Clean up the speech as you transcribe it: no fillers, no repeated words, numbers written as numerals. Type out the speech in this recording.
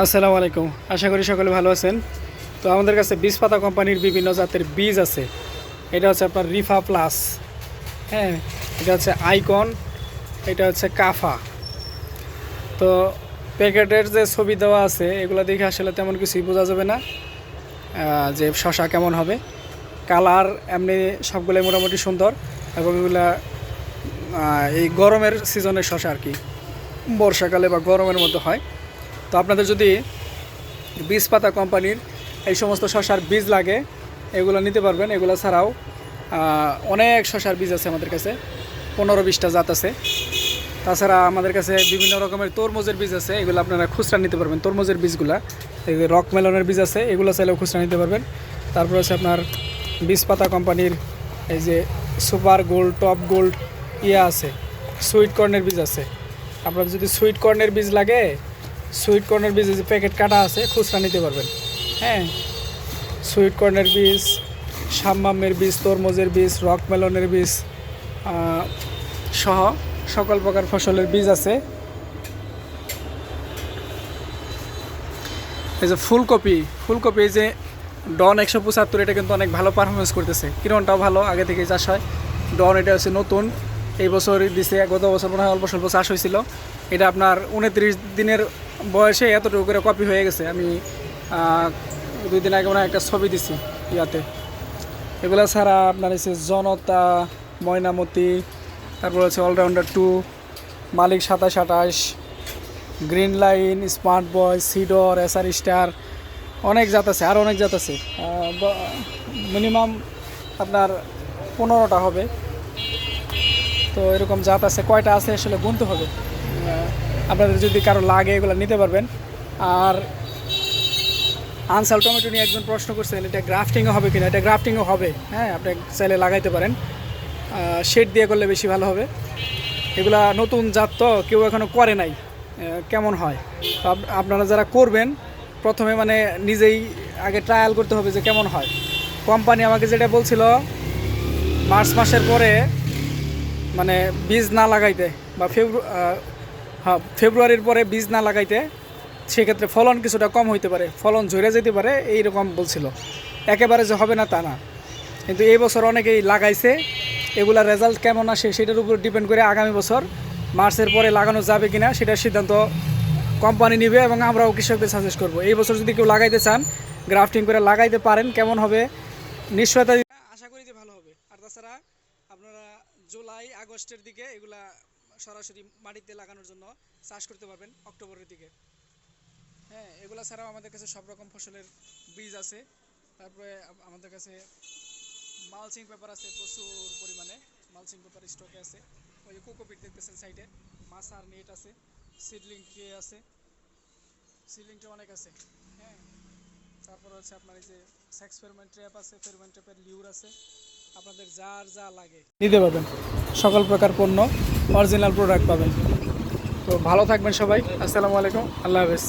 আসসালামু আলাইকুম। আশা করি সকলে ভালো আছেন। তো আমাদের কাছে বীজ পাতা কোম্পানির বিভিন্ন জাতের বীজ আছে। এটা হচ্ছে আপনার রিফা প্লাস, হ্যাঁ, এটা হচ্ছে আইকন, এটা হচ্ছে কাফা। তো প্যাকেটের যে ছবি দেওয়া আছে এগুলো দেখে আসলে তেমন কিছুই বোঝা যাবে না যে শশা কেমন হবে। কালার এমনি সবগুলোই মোটামুটি সুন্দর, এবং এগুলা এই গরমের সিজনের শশা আর কি, বর্ষাকালে বা গরমের মধ্যে হয়। তো আপনাদের যদি বীজ পাতা কোম্পানির এই সমস্ত শশার বীজ লাগে এগুলো নিতে পারবেন। এগুলো ছাড়াও অনেক শশার বীজ আছে আমাদের কাছে, 15-20টা জাত আছে। তাছাড়া আমাদের কাছে বিভিন্ন রকমের তরমুজের বীজ আছে, এগুলো আপনারা খুচরা নিতে পারবেন। তরমুজের বীজগুলা, এই যে রক মেলনের বীজ আছে, এগুলো চাইলেও খুচরা নিতে পারবেন। তারপর আছে আপনার বীজ পাতা কোম্পানির এই যে সুপার গোল্ড, টপ গোল্ড আছে, সুইট কর্নের বীজ আছে। আপনাদের যদি সুইট কর্নের বীজ লাগে, সুইট কর্নের বীজ যে প্যাকেট কাটা আছে খুচরা নিতে পারবেন। হ্যাঁ, সুইট কর্নের বীজ, সাম্মামের বীজ, তরমুজের বীজ, রক মেলনের বীজ সহ সকল প্রকার ফসলের বীজ আছে। এই যে ফুলকপি, এই যে ডন 175, এটা কিন্তু অনেক ভালো পারফরমেন্স করতেছে। কিরণটাও ভালো, আগে থেকে চাষ হয়। ডন এটা হচ্ছে নতুন, এই বছর দিছে, গত বছর মনে হয় অল্প স্বল্প চাষ হয়েছিল। এটা আপনার 29 দিনের বয়সে এতটুকু করে কপি হয়ে গেছে। আমি 2 দিন আগে মনে হয় একটা ছবি দিছি ইয়াতে। এগুলো ছাড়া আপনার হচ্ছে জনতা, ময়নামতি, তারপর হচ্ছে অলরাউন্ডার 2, মালিক 27-28, গ্রিন লাইন, স্মার্ট বয়, সিডর, এসআর স্টার, অনেক জাত আছে, আরও অনেক জাত আছে। মিনিমাম আপনার 15টা হবে। তো এরকম জাত আছে, কয়টা আছে আসলে গুনতে হবে। আপনাদের যদি কারো লাগে এগুলো নিতে পারবেন। আর আনসাল টমেটো নিয়ে একজন প্রশ্ন করছেন, এটা গ্রাফটিংও হবে কিনা। এটা গ্রাফটিংও হবে, হ্যাঁ, আপনি চাইলে লাগাইতে পারেন। শেড দিয়ে করলে বেশি ভালো হবে। এগুলা নতুন জাত, তো কেউ এখনও করে নাই, কেমন হয়। তো আপনারা যারা করবেন প্রথমে মানে নিজেই আগে ট্রায়াল করতে হবে যে কেমন হয়। কোম্পানি আমাকে যেটা বলছিল, মার্চ মাসের পরে মানে বীজ না লাগাইতে, বা ফেব্রুয়ারির পরে বীজ না লাগাইতে, সেক্ষেত্রে ফলন কিছুটা কম হইতে পারে, ফলন ঝরে যেতে পারে, এইরকম বলছিল। একেবারে যে হবে না তা না, কিন্তু এই বছর অনেকেই লাগাইছে। এগুলা রেজাল্ট কেমন আসে সেটার উপর ডিপেন্ড করে আগামী বছর মার্চের পরে লাগানো যাবে কিনা সেটার সিদ্ধান্ত কোম্পানি নেবে, এবং আমরাও কৃষকদের সাজেস্ট করব। এই বছর যদি কেউ লাগাইতে চান, গ্রাফটিং করে লাগাইতে পারেন। কেমন হবে নিশ্চয়তা আশা করি যে ভালো হবে। আর তাছাড়া আপনারা জুলাই আগস্টের দিকে এগুলা সরাসরি মাটিতে লাগানোর জন্য চাষ করতে পারবেন, অক্টোবরের দিকে। হ্যাঁ, এগুলা ছাড়াও আমাদের কাছে সব রকম ফসলের বীজ আছে। তারপরে আমাদের কাছে মালচিং পেপার আছে, প্রচুর পরিমাণে মালচিং পেপার স্টকে আছে। ওই যে কোকোপিট দেখতেছেন সাইডে, মাছার নেট আছে, সিডলিং ট্রে আছে, সিডলিং ট্রে অনেক আছে। হ্যাঁ, তারপর হচ্ছে আপনার এই যে সেক্স ফেরমেন্ট ট্র্যাপ আছে, ফেরমেন্ট ট্র্যাপের লিউর আছে। আপনাদের যার যা লাগে নিতে পারবেন, সকল প্রকার পণ্য অরিজিনাল প্রোডাক্ট পাবেন। তো ভালো থাকবেন সবাই। আসসালামু আলাইকুম, আল্লাহ হাফেজ।